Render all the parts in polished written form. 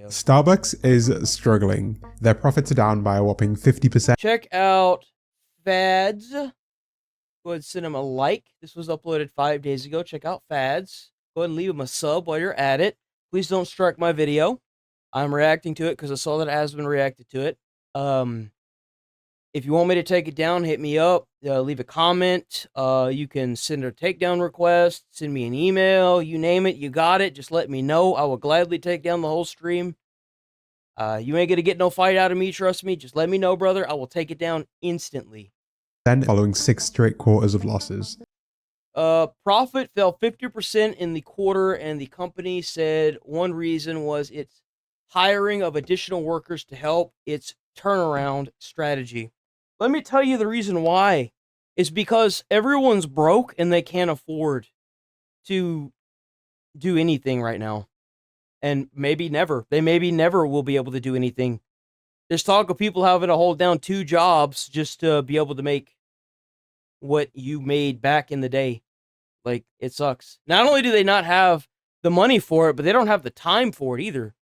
go. Starbucks is struggling. Their profits are down by a whopping 50%. Check out Fads. Go ahead and send him a like. This was uploaded 5 days ago. Check out Fads. Go ahead and leave him a sub while you're at it. Please don't strike my video. I'm reacting to it because I saw that Asmon reacted to it. If you want me to take it down, hit me up. Leave a comment. You can send a takedown request. Send me an email. You name it. You got it. Just let me know. I will gladly take down the whole stream. You ain't going to get no fight out of me. Trust me. Just let me know, brother. I will take it down instantly. Then following 6 straight quarters of losses. Profit fell 50% in the quarter, and the company said one reason was its hiring of additional workers to help its turnaround strategy. Let me tell you the reason why. It's because everyone's broke and they can't afford to do anything right now. And maybe never. They maybe never will be able to do anything. There's talk of people having to hold down 2 jobs just to be able to make what you made back in the day. Like, it sucks. Not only do they not have the money for it, but they don't have the time for it either.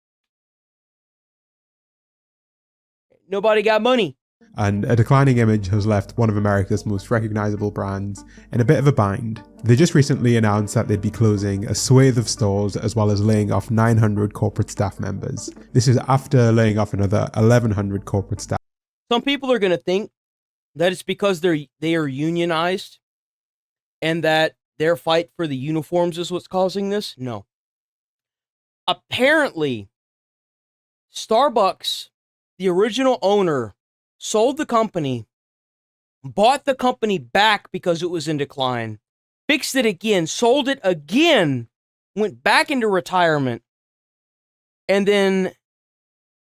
Nobody got money. And a declining image has left one of America's most recognizable brands in a bit of a bind. They just recently announced that they'd be closing a swathe of stores as well as laying off 900 corporate staff members. This is after laying off another 1,100 corporate staff. Some people are going to think that it's because they are unionized and that their fight for the uniforms is what's causing this. No. Apparently, Starbucks, the original owner, sold the company, bought the company back because it was in decline, fixed it again, sold it again, went back into retirement, and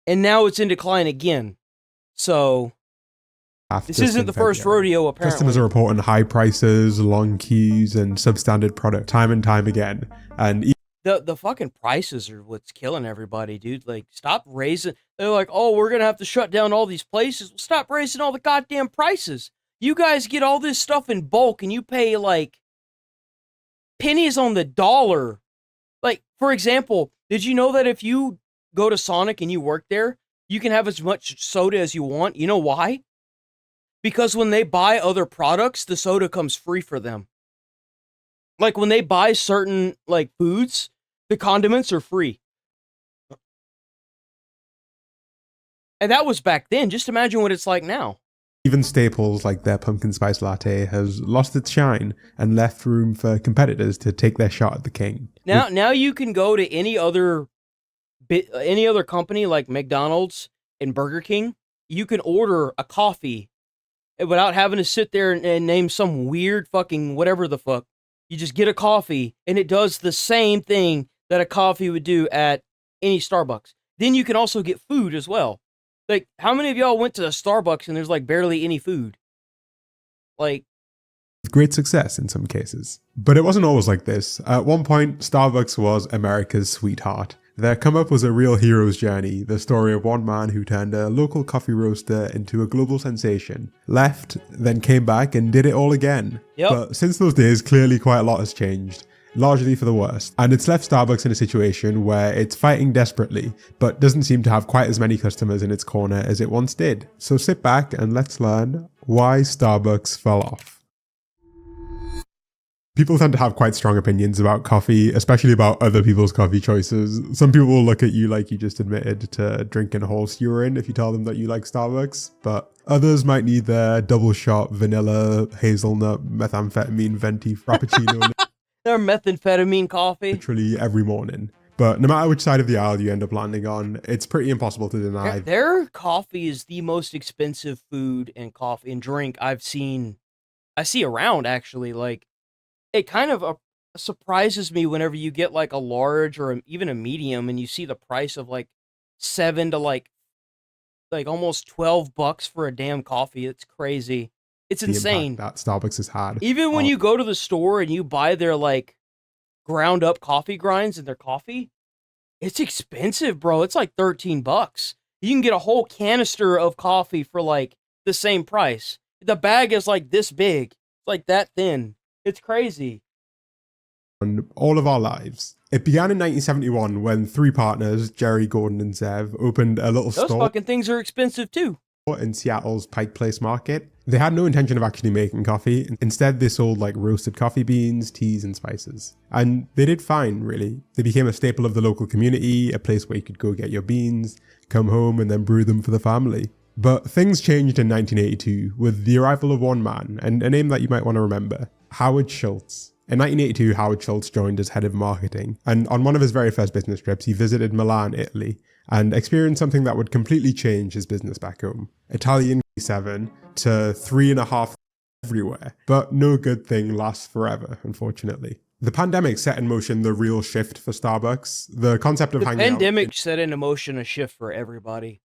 now it's in decline again. So this isn't the first rodeo, apparently. Customers are reporting high prices, long queues, and substandard product time and time again. And the fucking prices are what's killing everybody, dude. Like, stop raising. They're like, oh, we're gonna have to shut down all these places. Well, stop raising all the goddamn prices. You guys get all this stuff in bulk and you pay like pennies on the dollar. Like, for example, did you know that if you go to Sonic and you work there, you can have as much soda as you want? You know why? Because when they buy other products, the soda comes free for them. Like, when they buy certain, like, foods, the condiments are free. And that was back then. Just imagine what it's like now. Even staples like their pumpkin spice latte has lost its shine and left room for competitors to take their shot at the king. Now you can go to any other company like McDonald's and Burger King. You can order a coffee without having to sit there and name some weird fucking whatever the fuck. You just get a coffee, and it does the same thing that a coffee would do at any Starbucks. Then you can also get food as well. Like, how many of y'all went to a Starbucks and there's, like, barely any food? Like, with great success in some cases. But it wasn't always like this. At one point, Starbucks was America's sweetheart. Their come-up was a real hero's journey, the story of one man who turned a local coffee roaster into a global sensation, left, then came back and did it all again. Yep. But since those days, clearly quite a lot has changed, largely for the worst. And it's left Starbucks in a situation where it's fighting desperately, but doesn't seem to have quite as many customers in its corner as it once did. So sit back and let's learn why Starbucks fell off. People tend to have quite strong opinions about coffee, especially about other people's coffee choices. Some people will look at you like you just admitted to drinking horse urine if you tell them that you like Starbucks, but others might need their double shot vanilla, hazelnut, methamphetamine, venti frappuccino their methamphetamine coffee literally every morning. But no matter which side of the aisle you end up landing on, it's pretty impossible to deny. Their coffee is the most expensive food and coffee and drink I see around, actually. Like, it kind of surprises me whenever you get like a large or even a medium and you see the price of like $7 to like almost $12 for a damn coffee. It's crazy. It's insane. That Starbucks has had. Even when you go to the store and you buy their like ground up coffee grinds and their coffee, it's expensive, bro. It's like $13. You can get a whole canister of coffee for like the same price. The bag is like this big. It's like that thin. It's crazy. on all of our lives. It began in 1971 when three partners, Jerry, Gordon, and Zev, opened a little Those store fucking things are expensive too. in Seattle's Pike Place Market. They had no intention of actually making coffee. Instead, they sold like roasted coffee beans, teas, and spices. And they did fine, really. They became a staple of the local community, a place where you could go get your beans, come home, and then brew them for the family. But things changed in 1982 with the arrival of one man, and a name that you might want to remember, Howard Schultz. In 1982, Howard Schultz joined as head of marketing, and on one of his very first business trips, he visited Milan, Italy, and experienced something that would completely change his business back home. Italian 7 to 3.5 everywhere. But no good thing lasts forever, unfortunately. The pandemic set in motion the real shift for Starbucks. The concept of The hanging out. pandemic set into motion a shift for everybody.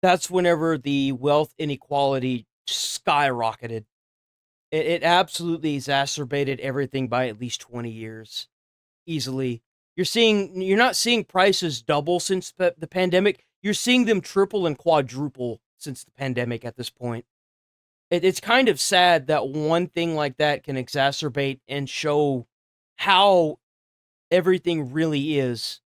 That's whenever the wealth inequality skyrocketed. It absolutely exacerbated everything by at least 20 years. Easily. You're not seeing prices double since the pandemic. You're seeing them triple and quadruple since the pandemic at this point. It's kind of sad that one thing like that can exacerbate and show how everything really is.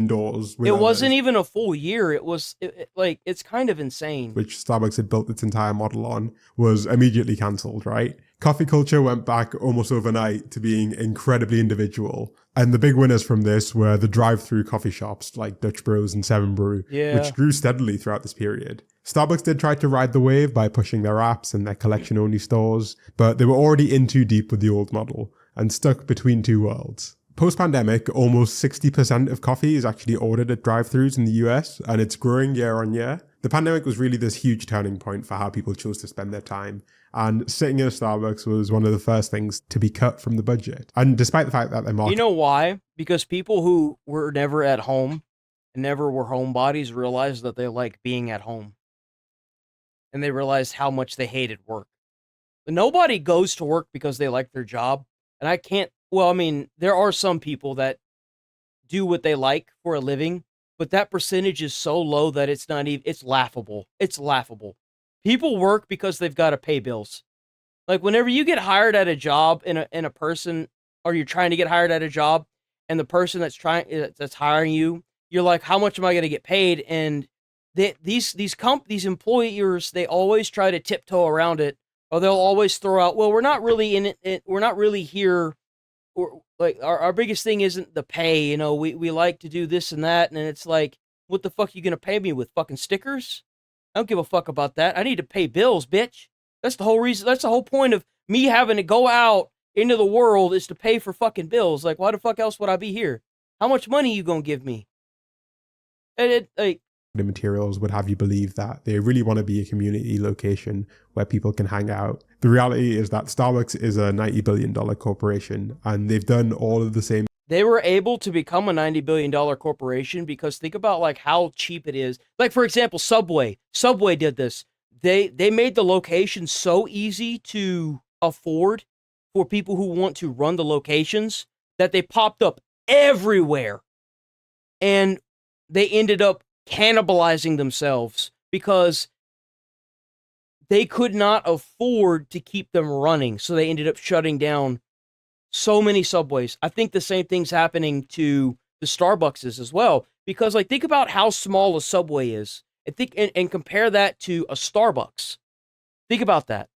Indoors. It wasn't even a full year. It was like, it's kind of insane. Which Starbucks had built its entire model on, was immediately cancelled, right? Coffee culture went back almost overnight to being incredibly individual. And the big winners from this were the drive-through coffee shops like Dutch Bros and Seven Brew, which grew steadily throughout this period. Starbucks did try to ride the wave by pushing their apps and their collection-only stores, but they were already in too deep with the old model and stuck between two worlds. Post-pandemic, almost 60% of coffee is actually ordered at drive-thrus in the US, and it's growing year on year. The pandemic was really this huge turning point for how people chose to spend their time, and sitting in a Starbucks was one of the first things to be cut from the budget. And despite the fact that their market... You know why? Because people who were never at home and never were homebodies realized that they like being at home. And they realized how much they hated work. But nobody goes to work because they like their job. And I can't... Well, I mean, there are some people that do what they like for a living, but that percentage is so low that it's not even... It's laughable. It's laughable. People work because they've got to pay bills. Like, whenever you get hired at a job and a person, or you're trying to get hired at a job, and the person that's hiring you, you're like, how much am I going to get paid? And these employers, they always try to tiptoe around it, or they'll always throw out, well, we're not really in it. We're not really here. Or like our biggest thing isn't the pay. You know, we like to do this and that. And it's like, what the fuck are you going to pay me with? Fucking stickers? I don't give a fuck about that. I need to pay bills, bitch. That's the whole reason. That's the whole point of me having to go out into the world, is to pay for fucking bills. Like, why the fuck else would I be here? How much money you gonna give me? And the materials would have you believe that they really want to be a community location where people can hang out. The reality is that Starbucks is a $90 billion corporation, and they've done all of the same. They were able to become a $90 billion corporation because think about like how cheap it is. Like, for example, Subway. Subway did this. They made the location so easy to afford for people who want to run the locations that they popped up everywhere. And they ended up cannibalizing themselves because they could not afford to keep them running. So they ended up shutting down so many Subways. I think the same thing's happening to the Starbuckses as well. Because, like, think about how small a Subway is. And compare that to a Starbucks. Think about that.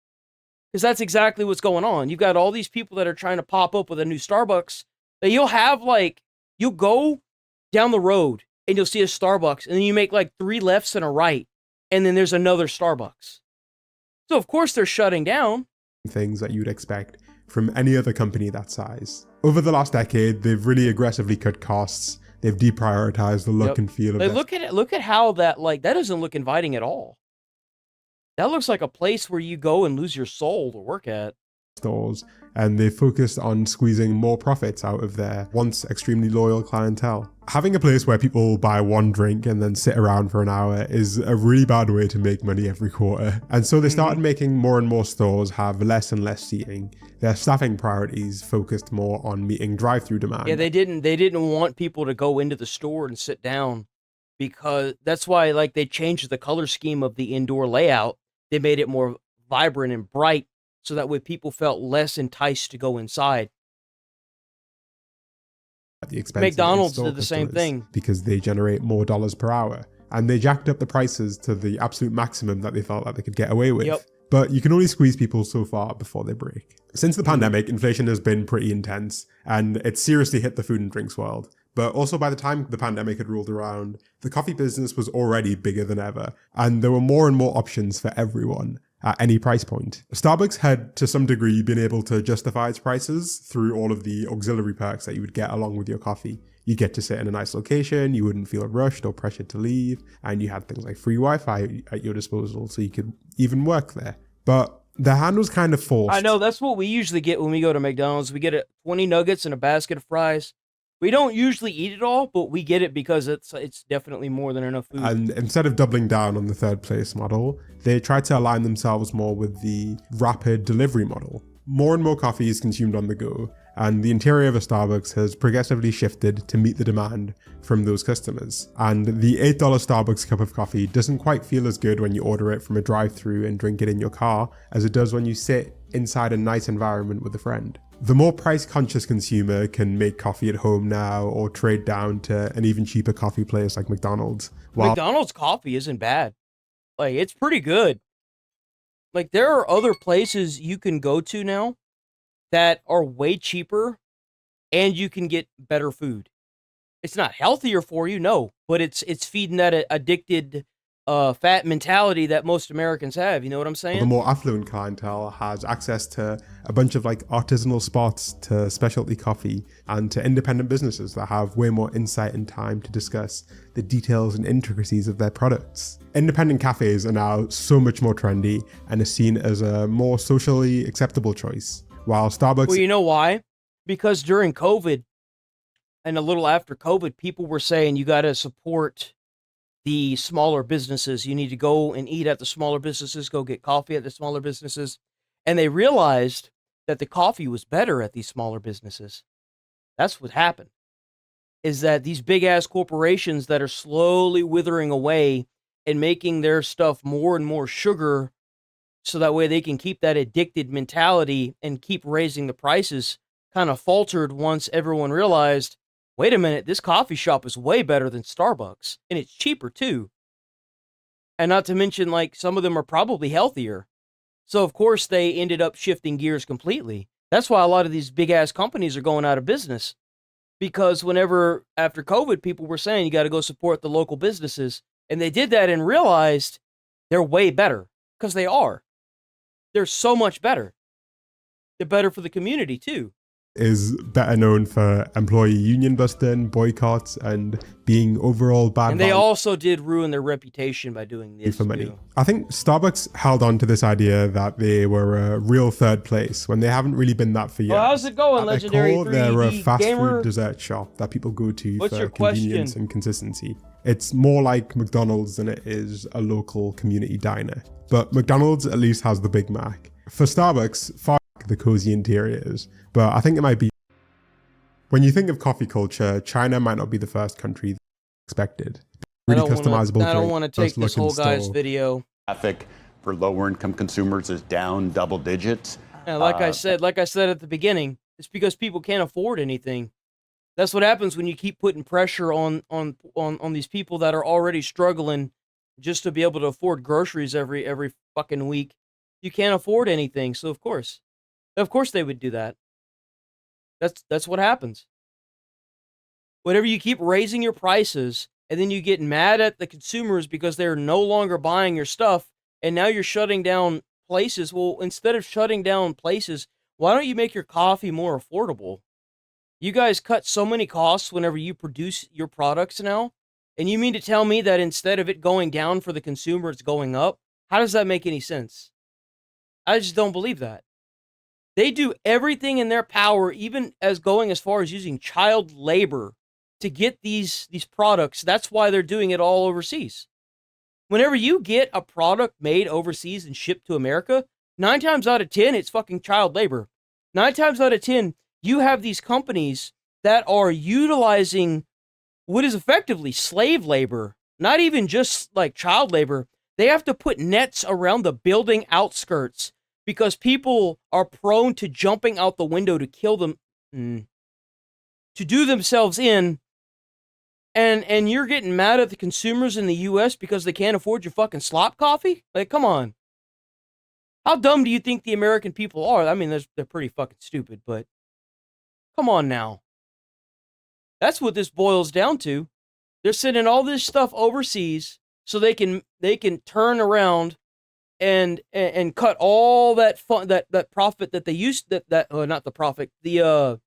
Because that's exactly what's going on. You've got all these people that are trying to pop up with a new Starbucks. That you'll have, like, you'll go down the road and you'll see a Starbucks. And then you make, like, 3 lefts and a right. And then there's another Starbucks. So, of course, they're shutting down. Things that you'd expect from any other company that size. Over the last decade, they've really aggressively cut costs. They've deprioritized the look and feel of it. Look at how that, like, that doesn't look inviting at all. That looks like a place where you go and lose your soul to work at. Stores, and they focused on squeezing more profits out of their once extremely loyal clientele. Having a place where people buy one drink and then sit around for an hour is a really bad way to make money every quarter. And so they started making more and more stores have less and less seating. Their staffing priorities focused more on meeting drive-through demand. Yeah, they didn't want people to go into the store and sit down, because that's why, like, they changed the color scheme of the indoor layout. They made it more vibrant and bright, so that way people felt less enticed to go inside. at the expense of McDonald's in-store did the same customers thing. because they generate more dollars per hour. And they jacked up the prices to the absolute maximum that they felt like they could get away with. Yep. But you can only squeeze people so far before they break. Since the pandemic, inflation has been pretty intense, and it seriously hit the food and drinks world. But also by the time the pandemic had rolled around, the coffee business was already bigger than ever, and there were more and more options for everyone at any price point. Starbucks had, to some degree, been able to justify its prices through all of the auxiliary perks that you would get along with your coffee. You get to sit in a nice location, you wouldn't feel rushed or pressured to leave, and you had things like free Wi-Fi at your disposal, so you could even work there. But the hand was kind of forced. I know, that's what we usually get when we go to McDonald's. We get 20 nuggets and a basket of fries. We don't usually eat it all, but we get it because it's definitely more than enough food. And instead of doubling down on the third place model, they tried to align themselves more with the rapid delivery model. More and more coffee is consumed on the go, and the interior of a Starbucks has progressively shifted to meet the demand from those customers. And the $8 Starbucks cup of coffee doesn't quite feel as good when you order it from a drive-thru and drink it in your car as it does when you sit inside a nice environment with a friend. The more price-conscious consumer can make coffee at home now or trade down to an even cheaper coffee place like McDonald's. McDonald's coffee isn't bad. Like, it's pretty good. Like, there are other places you can go to now that are way cheaper and you can get better food. It's not healthier for you, no, but it's feeding that addicted fat mentality that most Americans have. You know what I'm saying? The more affluent clientele has access to a bunch of like artisanal spots, to specialty coffee, and to independent businesses that have way more insight and time to discuss the details and intricacies of their products. Independent cafes are now so much more trendy and are seen as a more socially acceptable choice, while Starbucks... Well, you know why? Because during COVID and a little after COVID, people were saying you got to support the smaller businesses. You need to go and eat at the smaller businesses, go get coffee at the smaller businesses. And they realized that the coffee was better at these smaller businesses. That's what happened. Is that these big ass corporations that are slowly withering away and making their stuff more and more sugar so that way they can keep that addicted mentality and keep raising the prices kind of faltered once everyone realized, wait a minute, this coffee shop is way better than Starbucks, and it's cheaper too. And not to mention, like, some of them are probably healthier. So, of course, they ended up shifting gears completely. That's why a lot of these big-ass companies are going out of business. Because whenever, after COVID, people were saying, you got to go support the local businesses. And they did that and realized they're way better. Because they are. They're so much better. They're better for the community, too. Is better known for employee union busting, boycotts, and being overall bad. And they also did ruin their reputation by doing this for money. too. I think Starbucks held on to this idea that they were a real third place when they haven't really been that for years. Well, how's it going, At Legendary their core, they're a 3D fast gamer? food dessert shop that people go to What's for your convenience question? and consistency. It's more like McDonald's than it is a local community diner. But McDonald's at least has the Big Mac. For Starbucks, fuck the cozy interiors. But I think it might be... When you think of coffee culture, China might not be the first country expected. Really customizable. I don't want to take this whole guy's video. Traffic for lower income consumers is down double digits. Yeah, like I said at the beginning, it's because people can't afford anything. That's what happens when you keep putting pressure on these people that are already struggling just to be able to afford groceries every fucking week. You can't afford anything, so of course they would do that. That's what happens. Whenever you keep raising your prices and then you get mad at the consumers because they're no longer buying your stuff and now you're shutting down places. Well, instead of shutting down places, why don't you make your coffee more affordable? You guys cut so many costs whenever you produce your products now. And you mean to tell me that instead of it going down for the consumer, it's going up? How does that make any sense? I just don't believe that. They do everything in their power, even as going as far as using child labor to get these products. That's why they're doing it all overseas. Whenever you get a product made overseas and shipped to America, 9 times out of 10, it's fucking child labor. 9 times out of 10, you have these companies that are utilizing what is effectively slave labor, not even just like child labor. They have to put nets around the building outskirts because people are prone to jumping out the window to kill them. to do themselves in, and you're getting mad at the consumers in the US because they can't afford your fucking slop coffee? Like, come on. How dumb do you think the American people are? I mean, they're pretty fucking stupid, but come on now. That's what this boils down to. They're sending all this stuff overseas so they can turn around and cut all that that profit that they used not the profit, they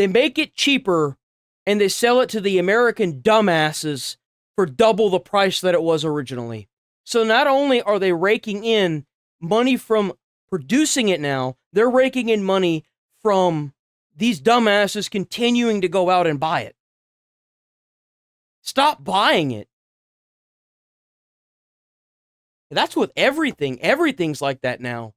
make it cheaper and they sell it to the American dumbasses for double the price that it was originally. So not only are they raking in money from producing it now, they're raking in money from these dumbasses continuing to go out and buy it. Stop buying it. That's with everything. Everything's like that now.